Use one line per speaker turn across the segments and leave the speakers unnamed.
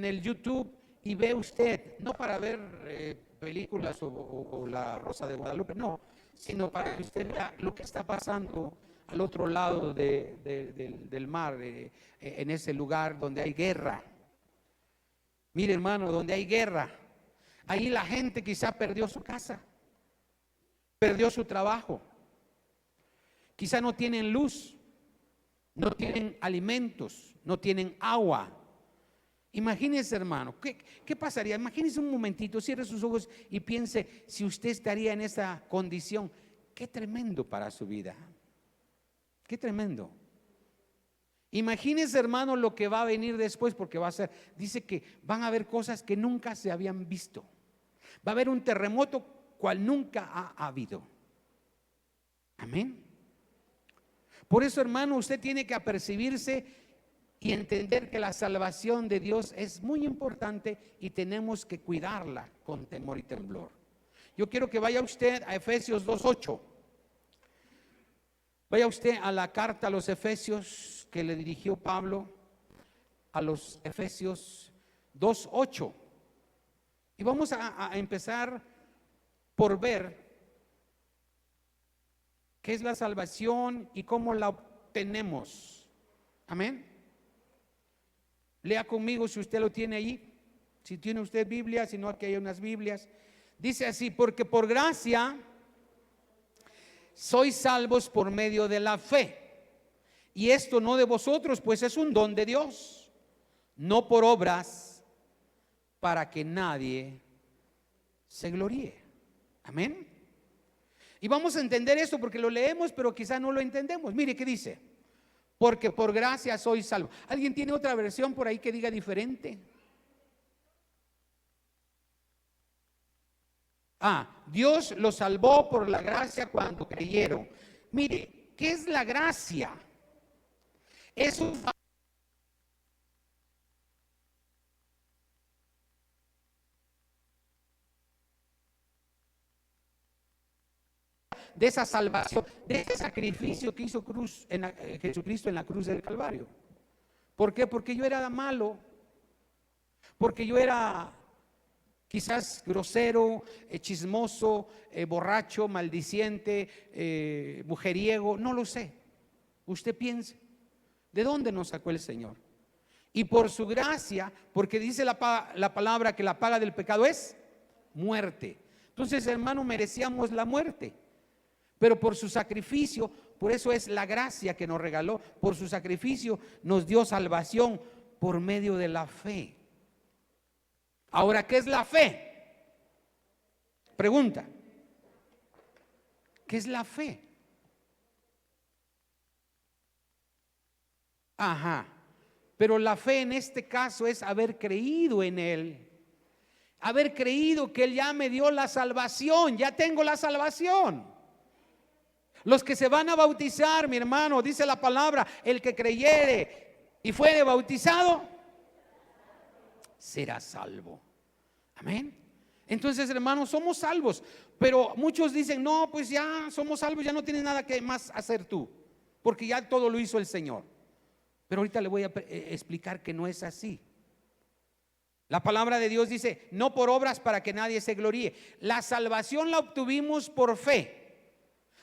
en el YouTube y ve usted, no para ver películas o La Rosa de Guadalupe, no, sino para que usted vea lo que está pasando al otro lado del mar, en ese lugar donde hay guerra. Mire, hermano, donde hay guerra, ahí la gente quizá perdió su casa, perdió su trabajo, quizá no tienen luz, no tienen alimentos, no tienen agua. Imagínese, hermano, ¿qué pasaría? Imagínese un momentito, cierre sus ojos y piense si usted estaría en esa condición. Qué tremendo para su vida. Qué tremendo. Imagínese, hermano, lo que va a venir después, porque va a ser, dice que van a haber cosas que nunca se habían visto. Va a haber un terremoto cual nunca ha habido. Amén. Por eso, hermano, usted tiene que apercibirse y entender que la salvación de Dios es muy importante y tenemos que cuidarla con temor y temblor. Yo quiero que vaya usted a Efesios 2:8. Vaya usted a la carta a los Efesios que le dirigió Pablo, a los Efesios 2:8. Y vamos a empezar por ver qué es la salvación y cómo la obtenemos. Amén. Lea conmigo si usted lo tiene ahí. Si tiene usted Biblia, si no, aquí hay unas Biblias. Dice así: porque por gracia sois salvos por medio de la fe. Y esto no de vosotros, pues es un don de Dios, no por obras, para que nadie se gloríe. Amén. Y vamos a entender esto porque lo leemos, pero quizá no lo entendemos. Mire qué dice: porque por gracia sois salvos. ¿Alguien tiene otra versión por ahí que diga diferente? Dios los salvó por la gracia cuando creyeron. Mire, ¿qué es la gracia? Es un de esa salvación, de ese sacrificio que hizo Jesucristo en la cruz del Calvario. ¿Por qué? Porque yo era malo, porque yo era quizás grosero, chismoso, borracho, maldiciente, mujeriego, no lo sé. Usted piense, ¿de dónde nos sacó el Señor? Y por su gracia, porque dice la palabra que la paga del pecado es muerte. Entonces, hermano, merecíamos la muerte. Pero por su sacrificio, por eso es la gracia que nos regaló, por su sacrificio nos dio salvación por medio de la fe. Ahora, ¿qué es la fe? Pregunta. ¿Qué es la fe? Pero la fe en este caso es haber creído en Él. Haber creído que Él ya me dio la salvación, ya tengo la salvación. Los que se van a bautizar, mi hermano, dice la palabra, el que creyere y fuere bautizado, será salvo. Amén. Entonces, hermanos, somos salvos. Pero muchos dicen, no, pues ya somos salvos, ya no tienes nada que más hacer tú, porque ya todo lo hizo el Señor. Pero ahorita le voy a explicar que no es así. La palabra de Dios dice, no por obras para que nadie se gloríe. La salvación la obtuvimos por fe.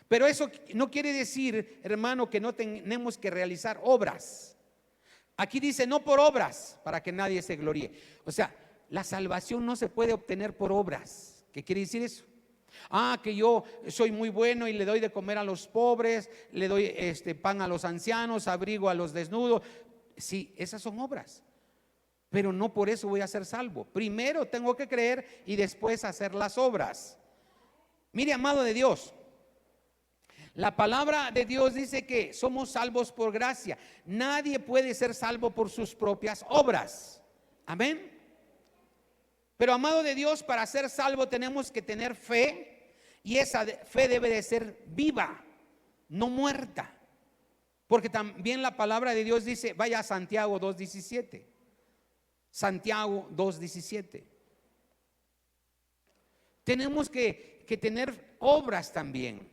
Pero eso no quiere decir, hermano, que no tenemos que realizar obras. Aquí dice, no por obras, para que nadie se gloríe. O sea, la salvación no se puede obtener por obras. ¿Qué quiere decir eso? Que yo soy muy bueno y le doy de comer a los pobres, le doy pan a los ancianos, abrigo a los desnudos. Sí, esas son obras. Pero no por eso voy a ser salvo. Primero tengo que creer y después hacer las obras. Mire, amado de Dios, la palabra de Dios dice que somos salvos por gracia. Nadie puede ser salvo por sus propias obras. Amén. Pero, amado de Dios, para ser salvo tenemos que tener fe, y esa fe debe de ser viva, no muerta. Porque también la palabra de Dios dice, vaya a Santiago 2:17. Santiago 2:17. Tenemos que tener obras también.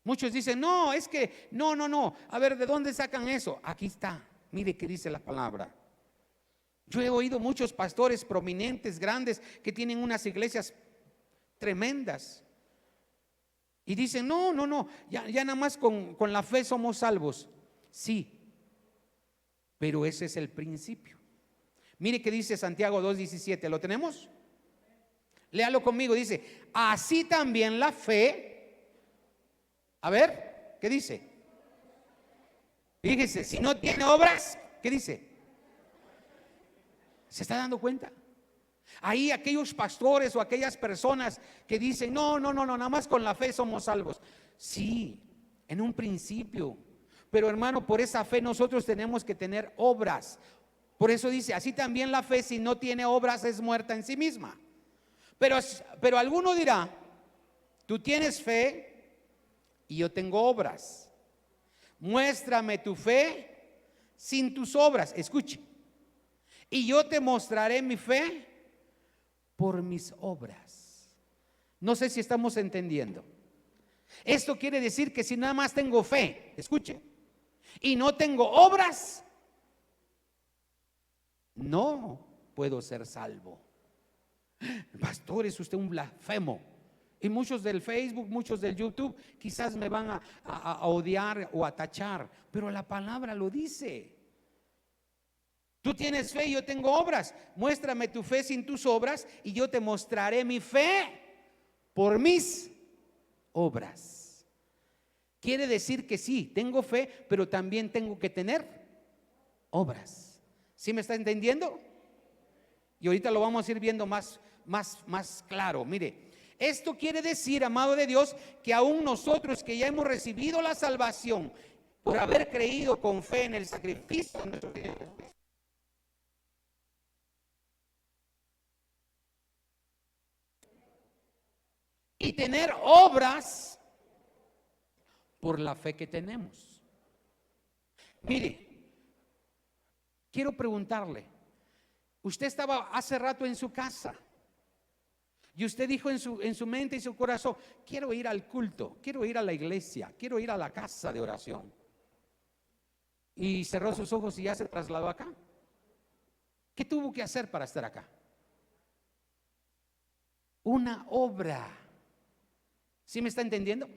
Muchos dicen, no, es que, no. A ver, ¿de dónde sacan eso? Aquí está, mire qué dice la palabra. Yo he oído muchos pastores prominentes, grandes, que tienen unas iglesias tremendas. Y dicen, no, ya nada más con la fe somos salvos. Sí, pero ese es el principio. Mire que dice Santiago 2:17, ¿lo tenemos? Léalo conmigo, dice, así también la fe. A ver, ¿qué dice? Fíjese, si no tiene obras, ¿qué dice? ¿Se está dando cuenta? Ahí aquellos pastores o aquellas personas que dicen, no, nada más con la fe somos salvos. Sí, en un principio. Pero hermano, por esa fe nosotros tenemos que tener obras. Por eso dice, así también la fe, si no tiene obras, es muerta en sí misma. Pero alguno dirá, tú tienes fe y yo tengo obras. Muéstrame tu fe sin tus obras. Escuche. Y yo te mostraré mi fe por mis obras. No sé si estamos entendiendo. Esto quiere decir que si nada más tengo fe, escuche, y no tengo obras, no puedo ser salvo. Pastor, es usted un blasfemo. Y muchos del Facebook, muchos del YouTube, quizás me van a odiar o a tachar, pero la palabra lo dice. Tú tienes fe y yo tengo obras. Muéstrame tu fe sin tus obras y yo te mostraré mi fe por mis obras. Quiere decir que sí, tengo fe, pero también tengo que tener obras. ¿Sí me está entendiendo? Y ahorita lo vamos a ir viendo más claro. Mire, esto quiere decir, amado de Dios, que aún nosotros que ya hemos recibido la salvación por haber creído con fe en el sacrificio de nuestro Dios, y tener obras por la fe que tenemos. Mire, quiero preguntarle, usted estaba hace rato en su casa y usted dijo en su mente y su corazón, quiero ir al culto, quiero ir a la iglesia, quiero ir a la casa de oración. Y cerró sus ojos y ya se trasladó acá. ¿Qué tuvo que hacer para estar acá? Una obra. ¿Sí me está entendiendo?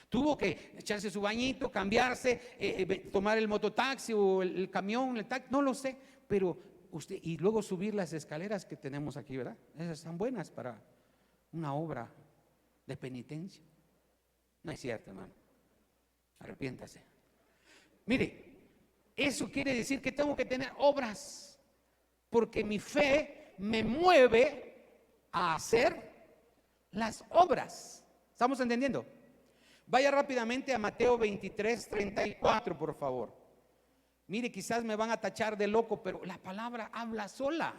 Tuvo que echarse su bañito, cambiarse, tomar el mototaxi o el camión, el taxi, no lo sé, pero usted, y luego subir las escaleras que tenemos aquí, ¿verdad? Esas están buenas para una obra de penitencia. No es cierto, hermano. Arrepiéntase. Mire, eso quiere decir que tengo que tener obras, porque mi fe me mueve a hacer las obras. ¿Estamos entendiendo? Vaya rápidamente a Mateo 23:34, por favor. Mire, quizás me van a tachar de loco, pero la palabra habla sola.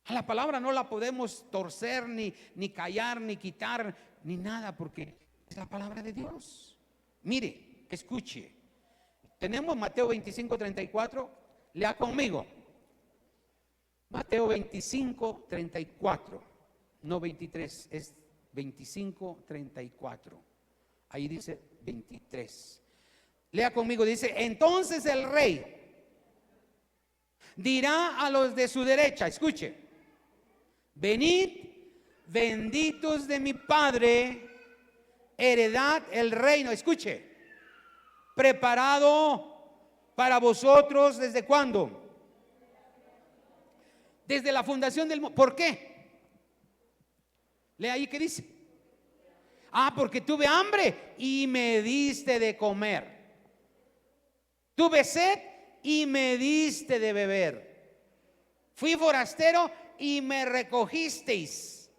A la palabra no la podemos torcer, ni callar, ni quitar, ni nada, porque es la palabra de Dios. Mire, escuche. Tenemos Mateo 25:34. Lea conmigo. Mateo 25:34. No 23, es 25:34. Ahí dice 23. Lea conmigo, dice, entonces el rey dirá a los de su derecha, escuche, venid, benditos de mi Padre, heredad el reino, escuche, preparado para vosotros, ¿desde cuándo? Desde la fundación del mundo. ¿Por qué? Lea ahí qué dice. Porque tuve hambre y me diste de comer. Tuve sed y me diste de beber. Fui forastero y me recogisteis.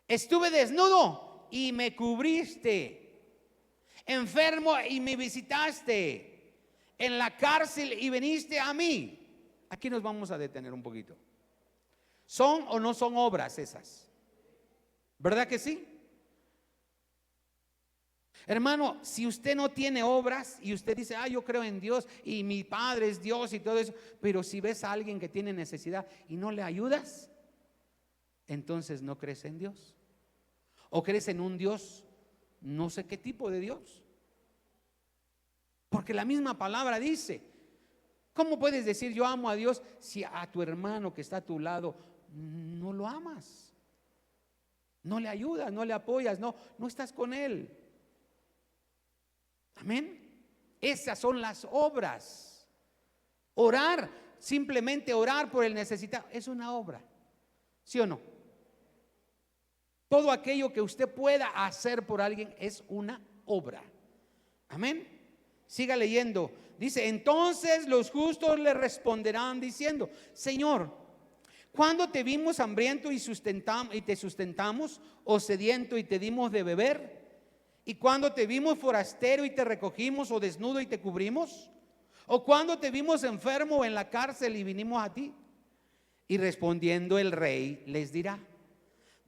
Estuve desnudo y me cubriste. Enfermo y me visitaste. En la cárcel y viniste a mí. Aquí nos vamos a detener un poquito. ¿Son o no son obras esas? ¿Verdad que sí? Hermano, si usted no tiene obras y usted dice, yo creo en Dios y mi Padre es Dios y todo eso, pero si ves a alguien que tiene necesidad y no le ayudas, entonces no crees en Dios. O crees en un Dios, no sé qué tipo de Dios. Porque la misma palabra dice, ¿Cómo puedes decir yo amo a Dios si a tu hermano que está a tu lado no lo amas? No le ayudas, no le apoyas, no estás con él. Amén. Esas son las obras. Orar, simplemente orar por el necesitado, es una obra. ¿Sí o no? Todo aquello que usted pueda hacer por alguien es una obra. Amén. Siga leyendo. Dice, entonces los justos le responderán diciendo, Señor, ¿cuándo te vimos hambriento y te sustentamos, o sediento y te dimos de beber? ¿Y cuándo te vimos forastero y te recogimos, o desnudo y te cubrimos? ¿O cuándo te vimos enfermo o en la cárcel y vinimos a ti? Y respondiendo el rey les dirá,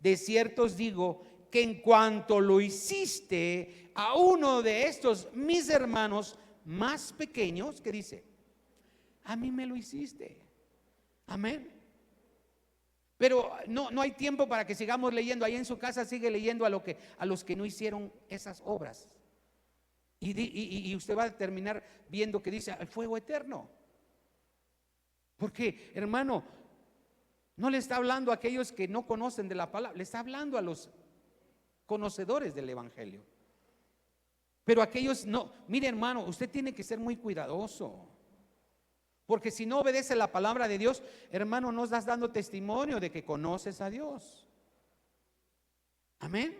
de cierto os digo que en cuanto lo hiciste a uno de estos mis hermanos más pequeños, ¿qué dice? A mí me lo hiciste. Amén. Pero no hay tiempo para que sigamos leyendo. Ahí en su casa sigue leyendo a los que no hicieron esas obras. Y usted va a terminar viendo que dice el fuego eterno. Porque, hermano, no le está hablando a aquellos que no conocen de la palabra, le está hablando a los conocedores del evangelio. Pero aquellos no. Mire, hermano, usted tiene que ser muy cuidadoso, porque si no obedece la palabra de Dios, hermano, no estás dando testimonio de que conoces a Dios. Amén.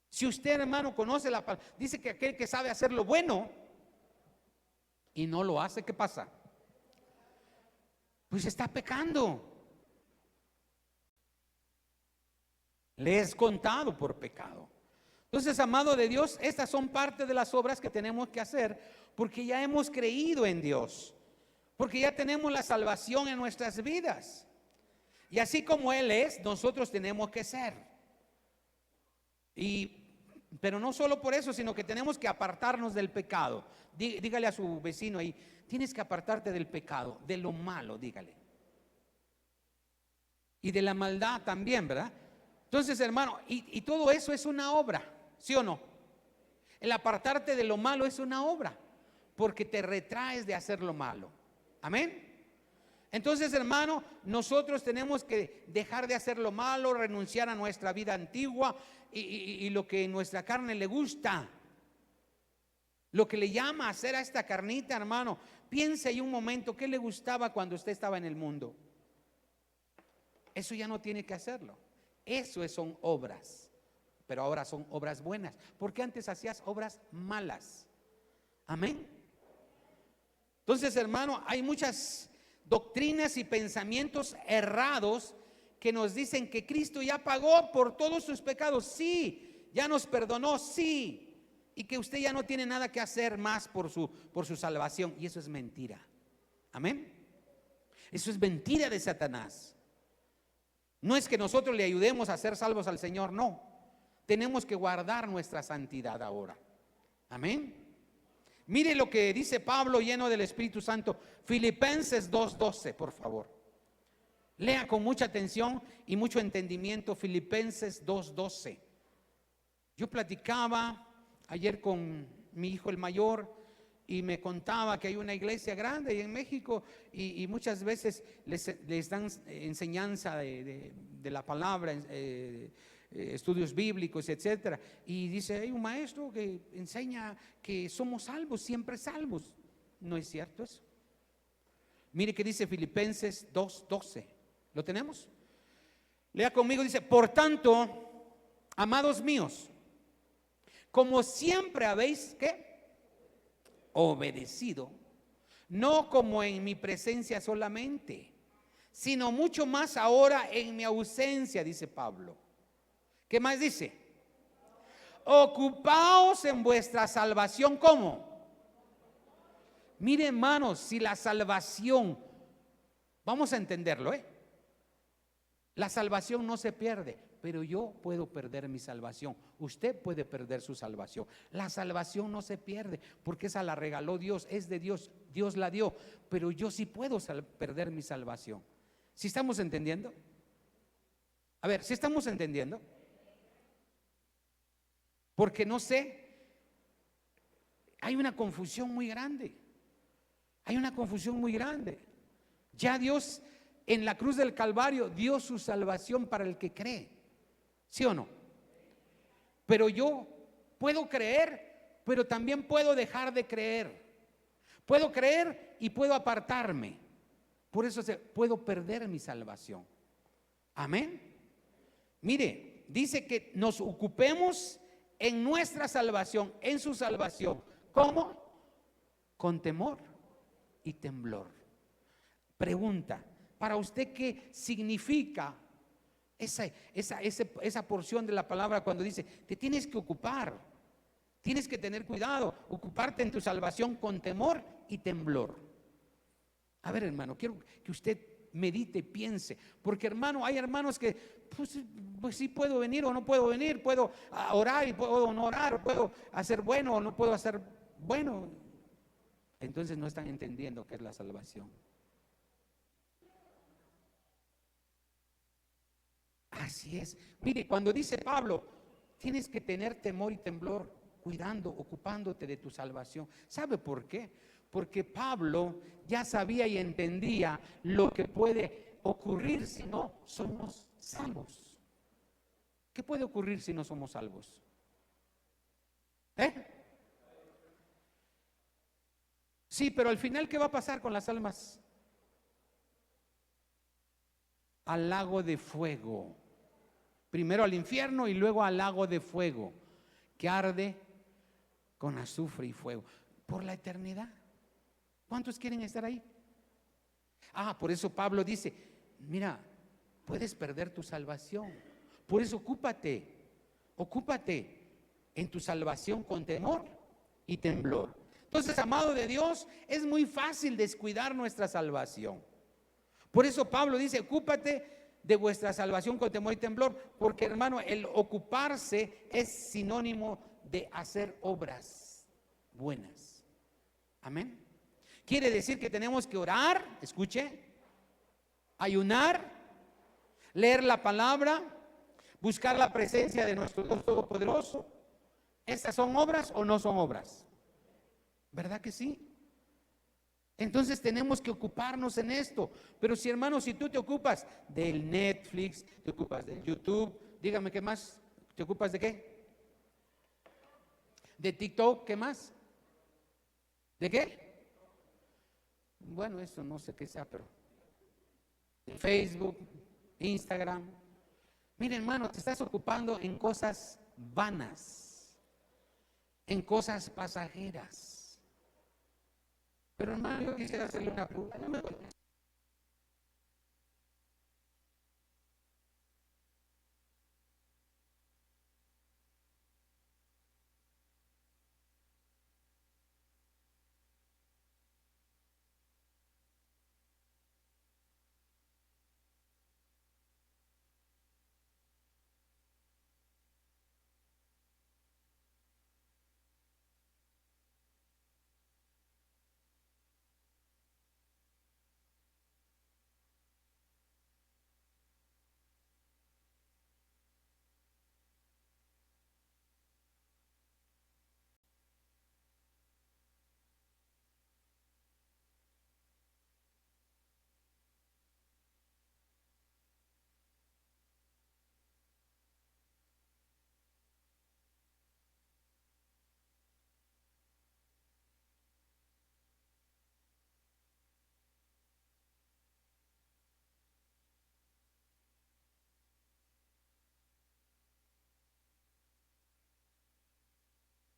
Si usted, hermano, conoce la palabra, dice que aquel que sabe hacer lo bueno y no lo hace, ¿qué pasa? Pues está pecando. Le es contado por pecado. Entonces, amado de Dios, estas son parte de las obras que tenemos que hacer, porque ya hemos creído en Dios, porque ya tenemos la salvación en nuestras vidas. Y así como Él es, nosotros tenemos que ser. Pero no solo por eso, sino que tenemos que apartarnos del pecado. Dígale a su vecino ahí, tienes que apartarte del pecado, de lo malo, dígale. Y de la maldad también, ¿verdad? Entonces, hermano, y todo eso es una obra, ¿sí o no? El apartarte de lo malo es una obra, porque te retraes de hacer lo malo. Amén. Entonces, hermano, nosotros tenemos que dejar de hacer lo malo, renunciar a nuestra vida antigua y lo que nuestra carne le gusta, lo que le llama a hacer a esta carnita, hermano. Piense ahí un momento, ¿qué le gustaba cuando usted estaba en el mundo? Eso ya no tiene que hacerlo. Eso son obras, pero ahora son obras buenas, porque antes hacías obras malas. Amén. Entonces, hermano, hay muchas doctrinas y pensamientos errados que nos dicen que Cristo ya pagó por todos sus pecados. Sí, ya nos perdonó, sí, y que usted ya no tiene nada que hacer más por su salvación. Y eso es mentira. Amén. Eso es mentira de Satanás. No es que nosotros le ayudemos a ser salvos al Señor, no. Tenemos que guardar nuestra santidad ahora. Amén. Mire lo que dice Pablo lleno del Espíritu Santo, Filipenses 2:12, por favor. Lea con mucha atención y mucho entendimiento Filipenses 2:12. Yo platicaba ayer con mi hijo el mayor y me contaba que hay una iglesia grande en México y muchas veces les dan enseñanza de la palabra, estudios bíblicos, etcétera. Y dice, hay un maestro que enseña que somos salvos, siempre salvos. No es cierto eso. Mire que dice Filipenses 2:12. ¿Lo tenemos? Lea conmigo, dice, por tanto, amados míos, como siempre habéis, ¿qué? Obedecido, no como en mi presencia solamente, sino mucho más ahora en mi ausencia, dice Pablo. ¿Qué más dice? Ocupaos en vuestra salvación. ¿Cómo? Mire, hermanos, si la salvación, vamos a entenderlo, la salvación no se pierde, pero yo puedo perder mi salvación. Usted puede perder su salvación. La salvación no se pierde, porque esa la regaló Dios, es de Dios, Dios la dio, pero yo sí puedo perder mi salvación. ¿Sí estamos entendiendo? A ver, ¿sí estamos entendiendo? Porque no sé, hay una confusión muy grande. Hay una confusión muy grande. Ya Dios en la cruz del Calvario dio su salvación para el que cree. ¿Sí o no? Pero yo puedo creer, pero también puedo dejar de creer. Puedo creer y puedo apartarme. Por eso puedo perder mi salvación. Amén. Mire, dice que nos ocupemos en nuestra salvación, en su salvación. ¿Cómo? Con temor y temblor. Pregunta, ¿para usted qué significa esa porción de la palabra cuando dice, te tienes que ocupar, tienes que tener cuidado, ocuparte en tu salvación con temor y temblor? A ver, hermano, quiero que usted medite, piense, porque hermano, hay hermanos que pues sí puedo venir o no puedo venir, puedo orar y puedo no orar, puedo hacer bueno o no puedo hacer bueno. Entonces no están entendiendo qué es la salvación. Así es. Mire, cuando dice Pablo, tienes que tener temor y temblor, cuidando, ocupándote de tu salvación. ¿Sabe por qué? Porque Pablo ya sabía y entendía lo que puede ocurrir si no somos salvos. ¿Qué puede ocurrir si no somos salvos? Sí, pero al final, ¿qué va a pasar con las almas? Al lago de fuego. Primero al infierno y luego al lago de fuego, que arde con azufre y fuego, por la eternidad. ¿Cuántos quieren estar ahí? Por eso Pablo dice, mira, puedes perder tu salvación. Por eso ocúpate en tu salvación con temor y temblor. Entonces, amado de Dios, es muy fácil descuidar nuestra salvación. Por eso Pablo dice, ocúpate de vuestra salvación con temor y temblor, porque hermano, el ocuparse es sinónimo de hacer obras buenas. Amén. Quiere decir que tenemos que orar, escuche, ayunar, leer la palabra, buscar la presencia de nuestro Dios Todopoderoso. ¿Estas son obras o no son obras? ¿Verdad que sí? Entonces tenemos que ocuparnos en esto. Pero si hermano, si tú te ocupas del Netflix, te ocupas del YouTube, dígame qué más, ¿te ocupas de qué? ¿De TikTok? ¿Qué más? ¿De qué? Bueno, eso no sé qué sea, pero de Facebook, Instagram. Mira, hermano, te estás ocupando en cosas vanas, en cosas pasajeras. Pero hermano, yo quisiera hacerle una pregunta.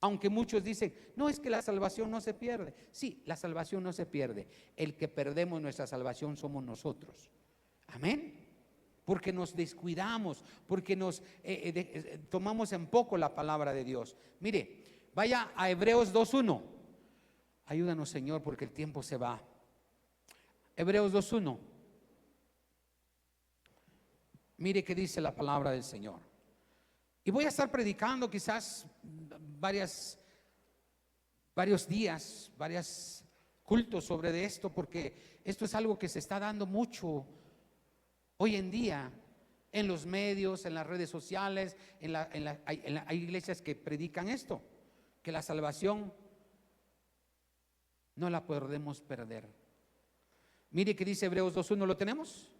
Aunque muchos dicen, no, es que la salvación no se pierde. Sí, la salvación no se pierde. El que perdemos nuestra salvación somos nosotros. Amén. Porque nos descuidamos, porque nos tomamos en poco la palabra de Dios. Mire, vaya a Hebreos 2:1. Ayúdanos, Señor, porque el tiempo se va. Hebreos 2:1. Mire qué dice la palabra del Señor. Y voy a estar predicando quizás varios días, varios cultos sobre de esto, porque esto es algo que se está dando mucho hoy en día en los medios, en las redes sociales, hay iglesias que predican esto, que la salvación No la podemos perder. Mire que dice Hebreos 2:1, ¿lo tenemos?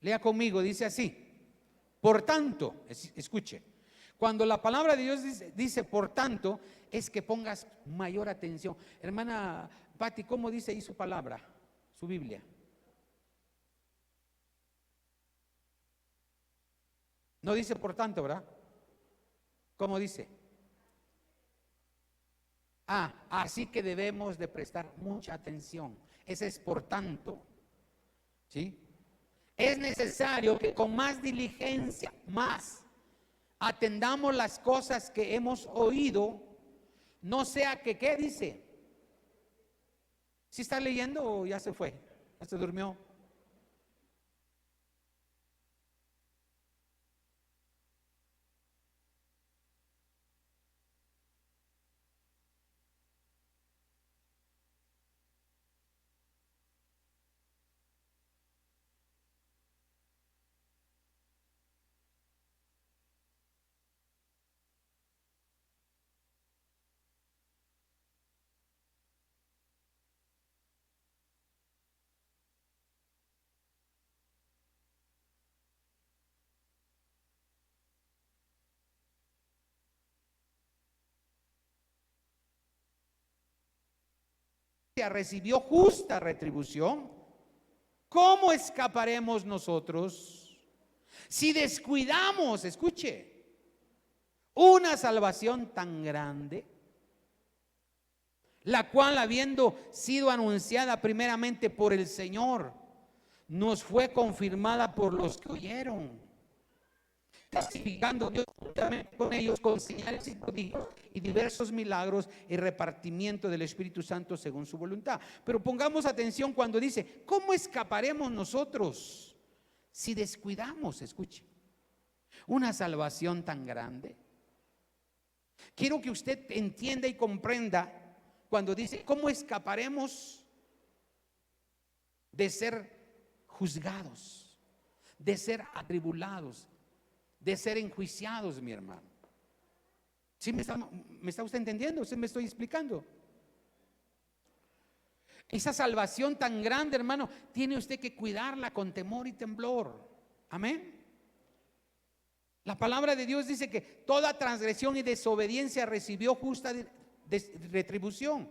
Lea conmigo, dice así. Por tanto, escuche, cuando la palabra de Dios dice por tanto, es que pongas mayor atención. Hermana Patti, ¿cómo dice ahí su palabra, su Biblia? No dice por tanto, ¿verdad? ¿Cómo dice? Así que debemos de prestar mucha atención. Ese es por tanto, ¿sí? Es necesario que con más diligencia, más, atendamos las cosas que hemos oído, no sea que, ¿qué dice? ¿Sí está leyendo o ya se fue? ¿Ya se durmió? Recibió justa retribución. ¿Cómo escaparemos nosotros si descuidamos, escuche, una salvación tan grande, la cual, habiendo sido anunciada primeramente por el Señor, nos fue confirmada por los que oyeron, testificando Dios juntamente con ellos con señales y prodigios y diversos milagros y repartimiento del Espíritu Santo según su voluntad? Pero pongamos atención cuando dice, ¿cómo escaparemos nosotros si descuidamos, escuche, una salvación tan grande? Quiero que usted entienda y comprenda cuando dice, ¿cómo escaparemos de ser juzgados, de ser atribulados, de ser enjuiciados, mi hermano? ¿Sí me está usted entendiendo? ¿Sí me estoy explicando? Esa salvación tan grande, hermano, tiene usted que cuidarla con temor y temblor. Amén. La palabra de Dios dice que toda transgresión y desobediencia recibió justa retribución.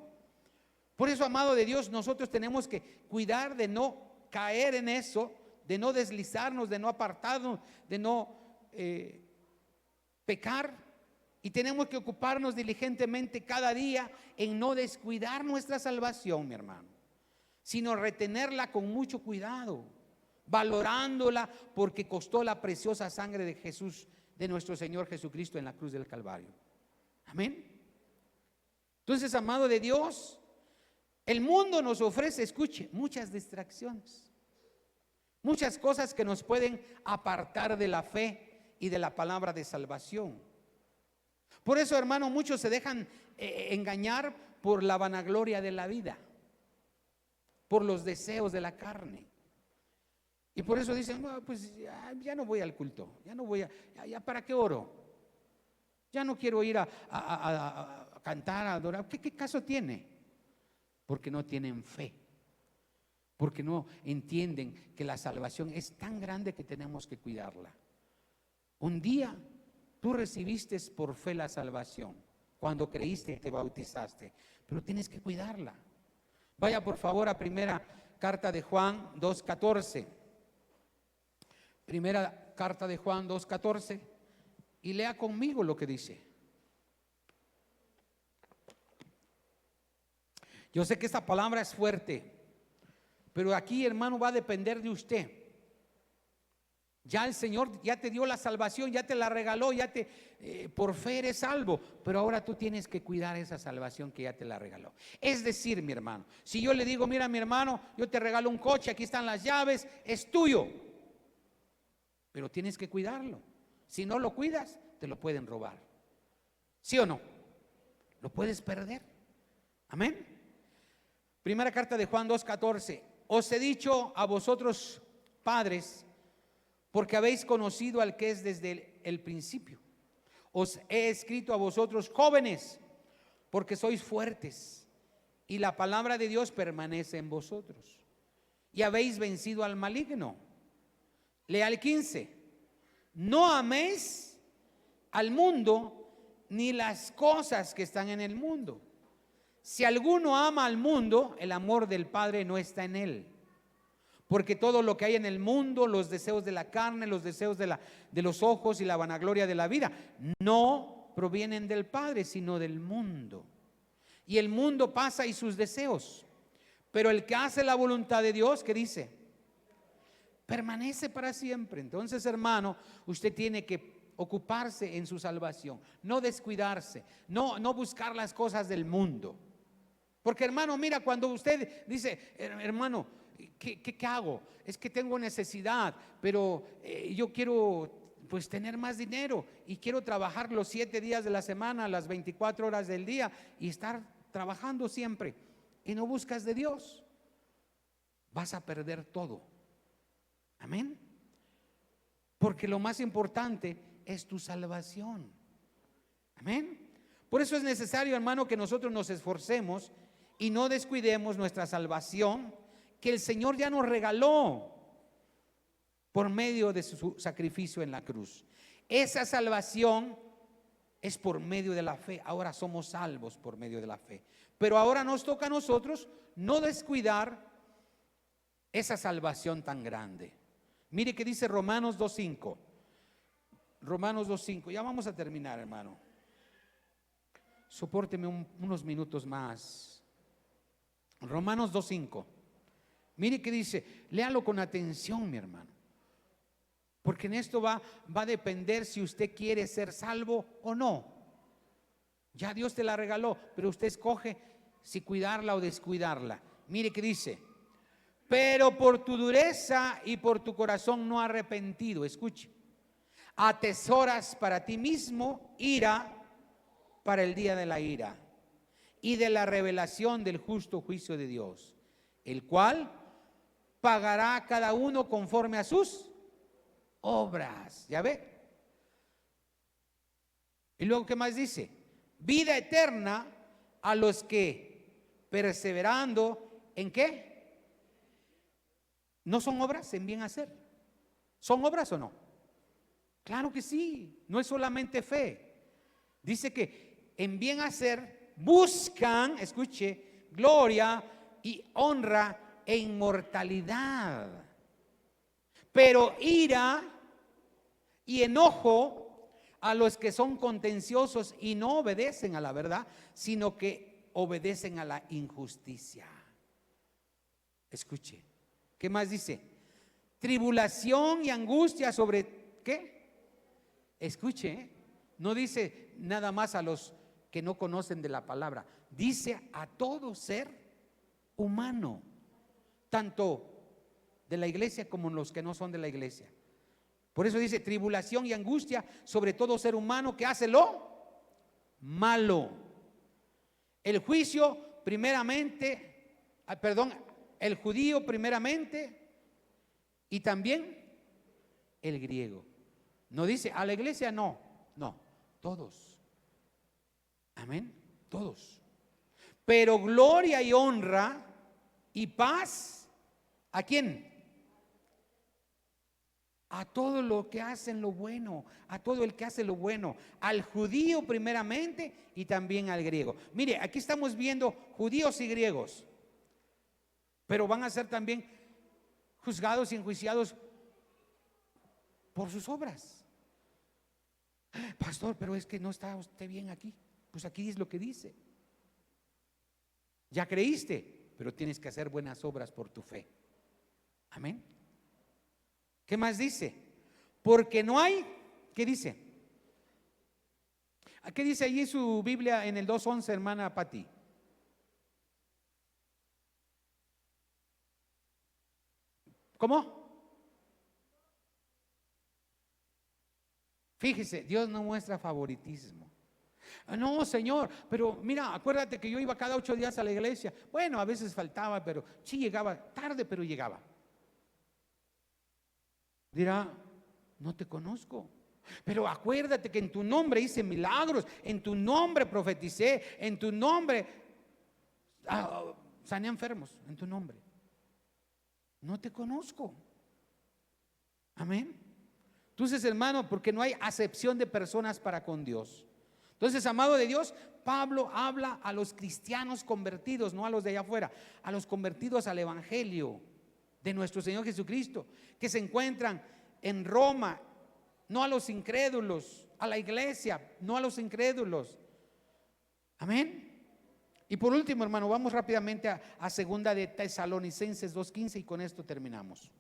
Por eso, amado de Dios, nosotros tenemos que cuidar de no caer en eso, de no deslizarnos, de no apartarnos, de no pecar. Y tenemos que ocuparnos diligentemente cada día en no descuidar nuestra salvación, mi hermano, sino retenerla con mucho cuidado, valorándola porque costó la preciosa sangre de Jesús, de nuestro Señor Jesucristo en la cruz del Calvario. Amén. Entonces, amado de Dios, el mundo nos ofrece, escuche, muchas distracciones, muchas cosas que nos pueden apartar de la fe y de la palabra de salvación. Por eso, hermano, muchos se dejan engañar por la vanagloria de la vida, por los deseos de la carne. Y por eso dicen, no, pues ya no voy al culto, ya no voy ya ¿para qué oro? Ya no quiero ir a cantar, a adorar. ¿Qué caso tiene? Porque no tienen fe, porque no entienden que la salvación es tan grande que tenemos que cuidarla. Un día tú recibiste por fe la salvación, cuando creíste y te bautizaste, pero tienes que cuidarla. Vaya por favor a primera carta de Juan 2:14. Primera carta de Juan 2:14 y lea conmigo lo que dice. Yo sé que esta palabra es fuerte, pero aquí, hermano, va a depender de usted. Ya el Señor ya te dio la salvación, ya te la regaló, por fe eres salvo, pero ahora tú tienes que cuidar esa salvación que ya te la regaló. Es decir, mi hermano, si yo le digo, mira mi hermano, yo te regalo un coche, aquí están las llaves, es tuyo, pero tienes que cuidarlo. Si no lo cuidas, te lo pueden robar. ¿Sí o no? Lo puedes perder. Amén. Primera carta de Juan 2:14. Os he dicho a vosotros, padres, porque habéis conocido al que es desde el principio. Os he escrito a vosotros, jóvenes, porque sois fuertes y la palabra de Dios permanece en vosotros, y habéis vencido al maligno. Lea el 15. No améis al mundo ni las cosas que están en el mundo. Si alguno ama al mundo, el amor del Padre no está en él. Porque todo lo que hay en el mundo, los deseos de la carne, los deseos de los ojos y la vanagloria de la vida, no provienen del Padre, sino del mundo. Y el mundo pasa y sus deseos. Pero el que hace la voluntad de Dios, ¿qué dice? Permanece para siempre. Entonces, hermano, usted tiene que ocuparse en su salvación, no descuidarse, no buscar las cosas del mundo. Porque, hermano, mira, cuando usted dice, hermano, ¿qué hago? Es que tengo necesidad, pero yo quiero pues tener más dinero y quiero trabajar los 7 días de la semana, las 24 horas del día y estar trabajando siempre, y no buscas de Dios, vas a perder todo. Amén. Porque lo más importante es tu salvación. Amén. Por eso es necesario, hermano, que nosotros nos esforcemos y no descuidemos nuestra salvación, que el Señor ya nos regaló por medio de su sacrificio en la cruz. Esa salvación es por medio de la fe. Ahora somos salvos por medio de la fe. Pero ahora nos toca a nosotros no descuidar esa salvación tan grande. Mire que dice Romanos 2:5. Romanos 2:5. Ya vamos a terminar, hermano. Sopórteme unos minutos más. Romanos 2:5. Mire que dice, léalo con atención, mi hermano. Porque en esto va a depender si usted quiere ser salvo o no. Ya Dios te la regaló, pero usted escoge si cuidarla o descuidarla. Mire que dice, pero por tu dureza y por tu corazón no arrepentido, escuche, atesoras para ti mismo ira para el día de la ira y de la revelación del justo juicio de Dios, el cual pagará a cada uno conforme a sus obras. ¿Ya ve? Y luego, ¿qué más dice? Vida eterna a los que perseverando, ¿en qué? ¿No son obras en bien hacer? ¿Son obras o no? Claro que sí, no es solamente fe. Dice que en bien hacer buscan, escuche, gloria y honra e inmortalidad. Pero ira y enojo a los que son contenciosos y no obedecen a la verdad, sino que obedecen a la injusticia. Escuche, ¿qué más dice? Tribulación y angustia sobre ¿qué? Escuche, no dice nada más a los que no conocen de la palabra, dice a todo ser humano, tanto de la iglesia como los que no son de la iglesia. Por eso dice tribulación y angustia sobre todo ser humano que hace lo malo. El juicio primeramente, el judío primeramente y también el griego. No dice a la iglesia, no, todos. Amén, todos. Pero gloria y honra y paz, ¿a quién? A todo lo que hacen lo bueno, a todo el que hace lo bueno, al judío primeramente y también al griego. Mire, aquí estamos viendo judíos y griegos, pero van a ser también juzgados y enjuiciados por sus obras. Pastor, pero es que no está usted bien aquí. Pues aquí es lo que dice. Ya creíste, pero tienes que hacer buenas obras por tu fe. Amén. ¿Qué más dice? Porque no hay, ¿qué dice? ¿Qué dice allí su Biblia en el 2:11, hermana Pati? ¿Cómo? Fíjese, Dios no muestra favoritismo. No, Señor, pero mira, acuérdate que yo iba cada 8 días a la iglesia. Bueno, a veces faltaba, pero sí llegaba tarde, pero llegaba. Dirá, no te conozco. Pero acuérdate que en tu nombre hice milagros, en tu nombre profeticé, en tu nombre. Sané enfermos en tu nombre. No te conozco. Amén. Entonces, hermano, porque no hay acepción de personas para con Dios. Entonces, amado de Dios, Pablo habla a los cristianos convertidos, no a los de allá afuera, a los convertidos al evangelio de nuestro Señor Jesucristo, que se encuentran en Roma, no a los incrédulos, a la iglesia, no a los incrédulos. Amén. Y por último, hermano, vamos rápidamente a segunda de Tesalonicenses 2:15 y con esto terminamos.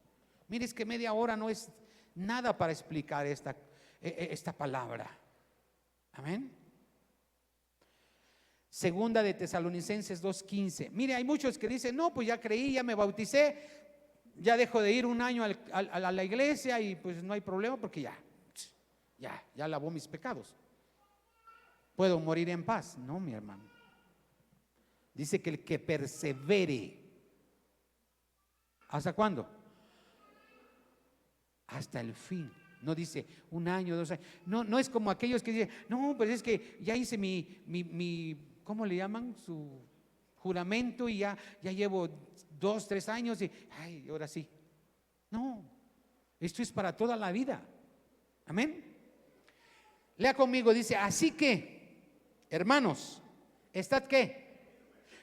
Mire, es que media hora no es nada para explicar esta palabra. Amén. Segunda de Tesalonicenses 2:15. Mire, hay muchos que dicen, no, pues ya creí, ya me bauticé, ya dejo de ir un año a la iglesia y pues no hay problema porque ya lavó mis pecados. Puedo morir en paz. No, mi hermano. Dice que el que persevere. ¿Hasta cuándo? Hasta el fin. No dice un año, 2 años. No es como aquellos que dicen, no, pues es que ya hice mi ¿cómo le llaman? Su juramento y ya llevo 2, 3 años y ay, ahora sí. No, esto es para toda la vida. Amén. Lea conmigo, dice, así que, hermanos, ¿estad qué?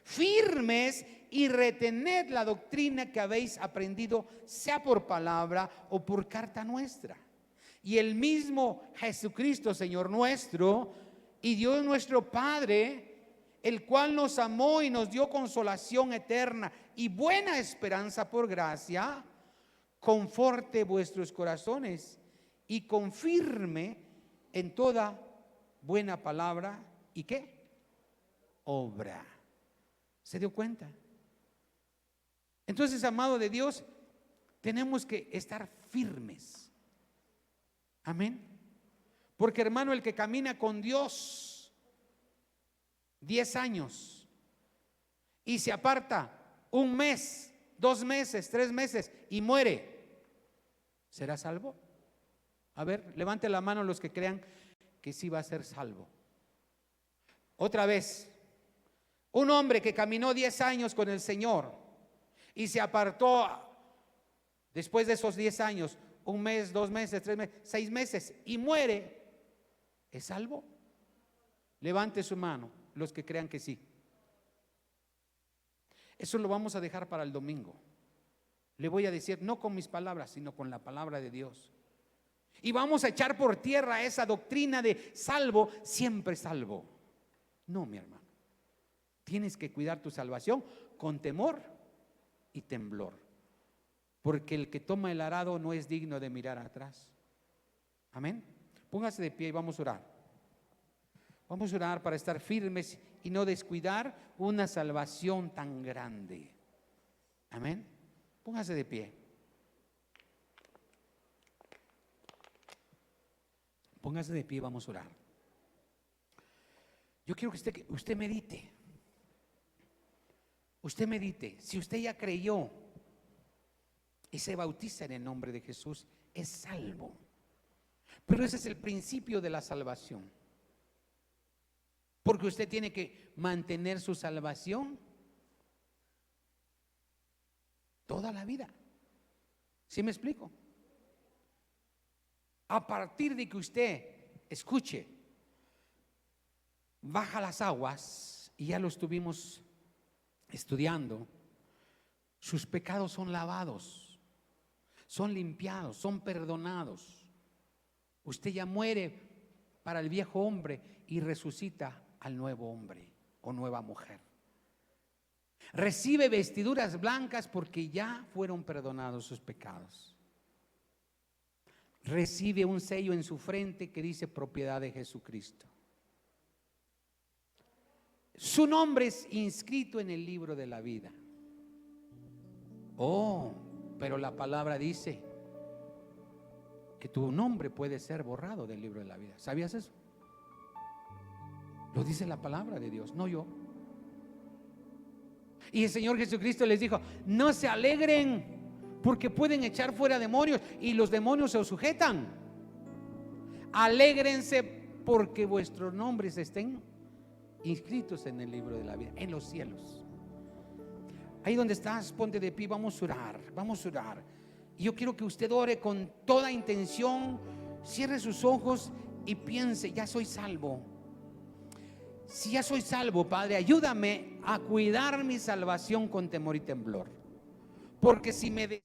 Firmes y retened la doctrina que habéis aprendido, sea por palabra o por carta nuestra. Y el mismo Jesucristo, Señor nuestro, y Dios nuestro Padre, el cual nos amó y nos dio consolación eterna y buena esperanza por gracia, conforte vuestros corazones y confirme en toda buena palabra y ¿qué? Obra. ¿Se dio cuenta? Entonces, amado de Dios, tenemos que estar firmes. Amén. Porque, hermano, el que camina con Dios 10 años y se aparta 1 mes, 2 meses, 3 meses y muere, ¿será salvo? A ver, levante la mano los que crean que sí va a ser salvo. Otra vez. Un hombre que caminó 10 años con el Señor y se apartó después de esos 10 años, 1 mes, 2 meses, 3 meses, 6 meses y muere, ¿es salvo? Levante su mano los que crean que sí. Eso lo vamos a dejar para el domingo. Le voy a decir, no con mis palabras, sino con la palabra de Dios. Y vamos a echar por tierra esa doctrina de salvo, siempre salvo. No, mi hermano. Tienes que cuidar tu salvación con temor y temblor, porque el que toma el arado no es digno de mirar atrás. Amén. Póngase de pie y vamos a orar. Vamos a orar para estar firmes y no descuidar una salvación tan grande. Amén. Póngase de pie. Póngase de pie y vamos a orar. Yo quiero que usted medite. Usted medite, si usted ya creyó y se bautiza en el nombre de Jesús, es salvo. Pero ese es el principio de la salvación. Porque usted tiene que mantener su salvación toda la vida. ¿Sí me explico? A partir de que usted escuche, baja las aguas, y ya lo estuvimos estudiando, sus pecados son lavados, son limpiados, son perdonados. Usted ya muere para el viejo hombre y resucita al nuevo hombre o nueva mujer. Recibe vestiduras blancas porque ya fueron perdonados sus pecados. Recibe un sello en su frente que dice propiedad de Jesucristo. Su nombre es inscrito en el libro de la vida. Oh, pero la palabra dice que tu nombre puede ser borrado del libro de la vida. ¿Sabías eso? Lo dice la palabra de Dios, no yo. Y el Señor Jesucristo les dijo, no se alegren porque pueden echar fuera demonios y los demonios se os sujetan. Alégrense porque vuestros nombres estén inscritos en el libro de la vida, en los cielos. Ahí donde estás, ponte de pie, vamos a orar, vamos a orar. Y yo quiero que usted ore con toda intención, cierre sus ojos y piense: ya soy salvo. Si ya soy salvo, Padre, ayúdame a cuidar mi salvación con temor y temblor. Porque si me